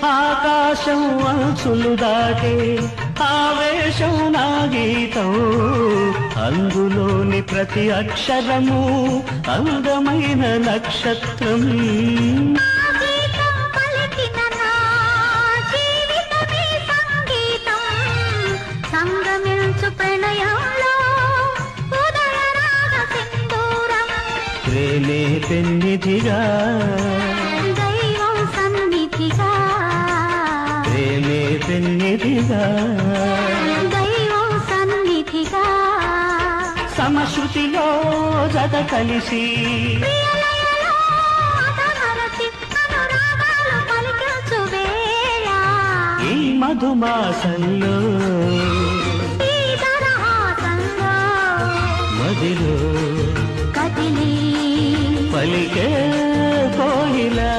ఆకాశం అంచులు దాటే ఆవేశం నా గీతం, అందులోని ప్రతి అక్షరము అందమైన నక్షత్రం. ప్రేమే పెన్నిధిగా దైవం సన్నిధిగా, ప్రేమే పెన్నిధిగా దైవం సన్నిధిగా, సమశృతిలో జత కలిసి ప్రియలయలో మదమరచి అనురాగాలు పలికించు వేళ, ఈ మధుమాసంలో ఈ దరహాసంలో మదిలో కదిలి పలికే కోయిలా.